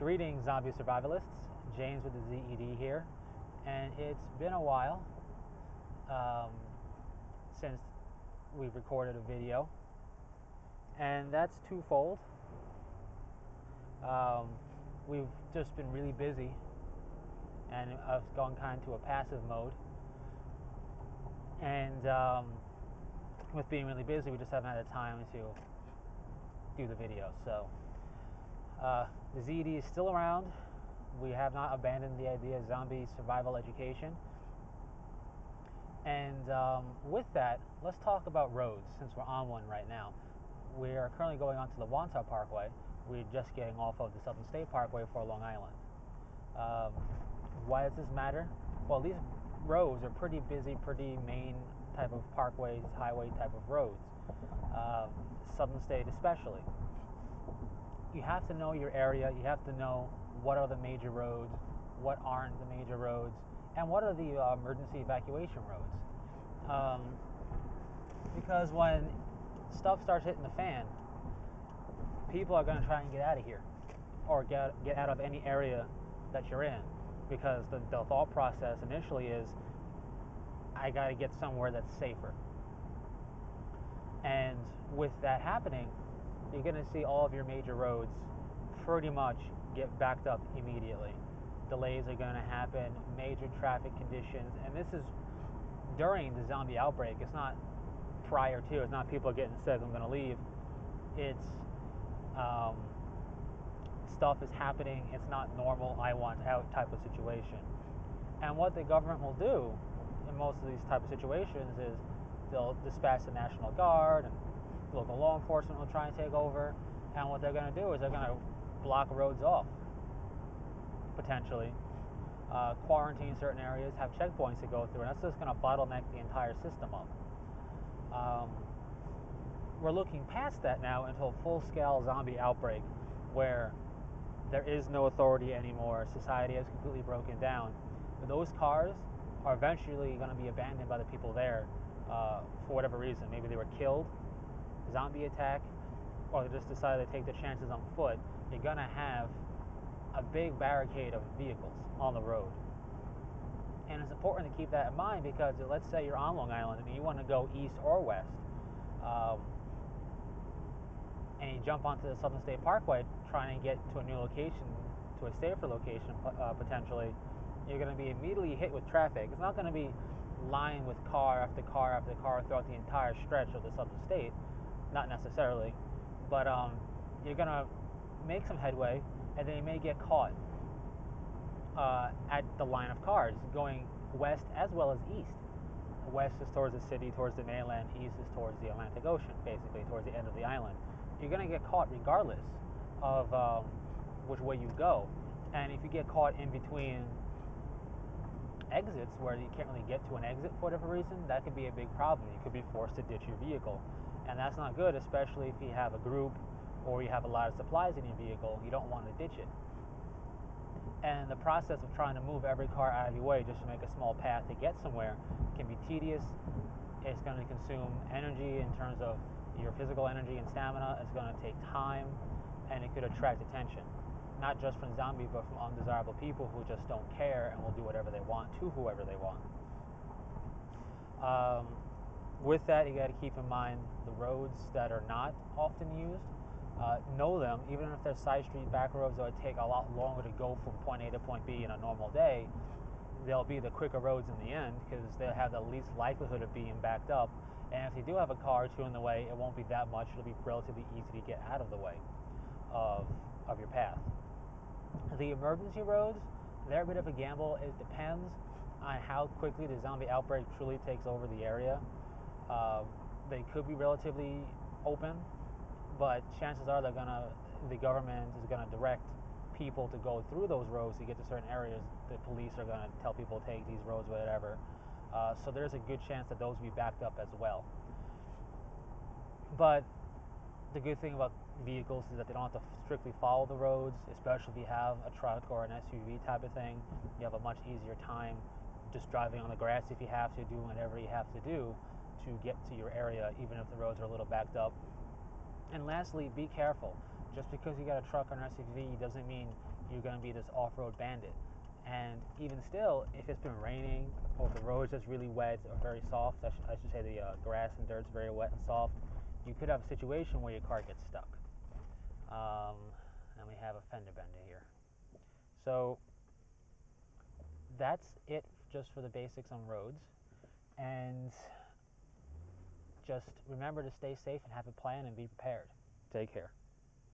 Greetings, Zombie Survivalists. James with the Z.E.D here, and it's been a while since we've recorded a video, and that's twofold. We've just been really busy, and I've gone kind of to a passive mode, and with being really busy, we just haven't had the time to do the video. So the Z.E.D is still around. We have not abandoned the idea of zombie survival education. And with that, let's talk about roads, since we're on one right now. We are currently going onto the Wantagh Parkway. We're just getting off of the Southern State Parkway for Long Island. Why does this matter? Well, these roads are pretty busy, pretty main type of parkways, highway type of roads. Southern State especially. You have to know your area. You have to know what are the major roads, what aren't the major roads, and what are the emergency evacuation roads. Because when stuff starts hitting the fan, people are going to try and get out of here, or get out of any area that you're in, because the thought process initially is, I got to get somewhere that's safer. And with that happening, you're going to see all of your major roads pretty much get backed up immediately. Delays are going to happen, major traffic conditions, and this is during the zombie outbreak. It's not prior to. It's not people getting sick, I'm going to leave. It's stuff is happening. It's not normal, I want out type of situation. And what the government will do in most of these type of situations is they'll dispatch the National Guard, and local law enforcement will try and take over. And what they're going to do is they're going to block roads off, potentially, quarantine certain areas, have checkpoints to go through, and that's just going to bottleneck the entire system up. We're looking past that now into a full-scale zombie outbreak where there is no authority anymore. Society has completely broken down. But those cars are eventually going to be abandoned by the people there for whatever reason. Maybe they were killed, zombie attack, or they just decided to take the chances on foot. You're going to have a big barricade of vehicles on the road. And it's important to keep that in mind, because let's say you're on Long Island and you want to go east or west, and you jump onto the Southern State Parkway trying to get to a new location, to a safer location potentially, you're going to be immediately hit with traffic. It's not going to be lined with car after car after car throughout the entire stretch of the Southern State, not necessarily, but you're going to make some headway, and then you may get caught at the line of cars going west as well as east. West is towards the city, towards the mainland. East is towards the Atlantic Ocean, basically towards the end of the island. You're going to get caught regardless of which way you go. And if you get caught in between exits where you can't really get to an exit for whatever reason, that could be a big problem. You could be forced to ditch your vehicle, and that's not good, especially if you have a group or you have a lot of supplies in your vehicle. You don't want to ditch it. And the process of trying to move every car out of your way just to make a small path to get somewhere can be tedious. It's going to consume energy in terms of your physical energy and stamina. It's going to take time, and it could attract attention, not just from zombies, but from undesirable people who just don't care and will do whatever they want to whoever they want. With that, you got to keep in mind the roads that are not often used. Know them, even if they're side street back roads that would take a lot longer to go from point A to point B in a normal day. They'll be the quicker roads in the end, because they'll have the least likelihood of being backed up. And if you do have a car or two in the way, it won't be that much. It'll be relatively easy to get out of the way of your path. The emergency roads, they're a bit of a gamble. It depends on how quickly the zombie outbreak truly takes over the area. They could be relatively open, but chances are the government is going to direct people to go through those roads to get to certain areas. The police are going to tell people to take these roads, whatever. So there's a good chance that those will be backed up as well. But the good thing about vehicles is that they don't have to strictly follow the roads, especially if you have a truck or an SUV type of thing. You have a much easier time just driving on the grass if you have to, doing whatever you have to do to get to your area, even if the roads are a little backed up. And lastly, be careful. Just because you got a truck or an SUV doesn't mean you're going to be this off-road bandit. And even still, if it's been raining or if the road's just really wet or very soft, I should say the grass and dirt's very wet and soft, you could have a situation where your car gets stuck. And we have a fender bender here. So that's it just for the basics on roads. And just remember to stay safe and have a plan and be prepared. Take care.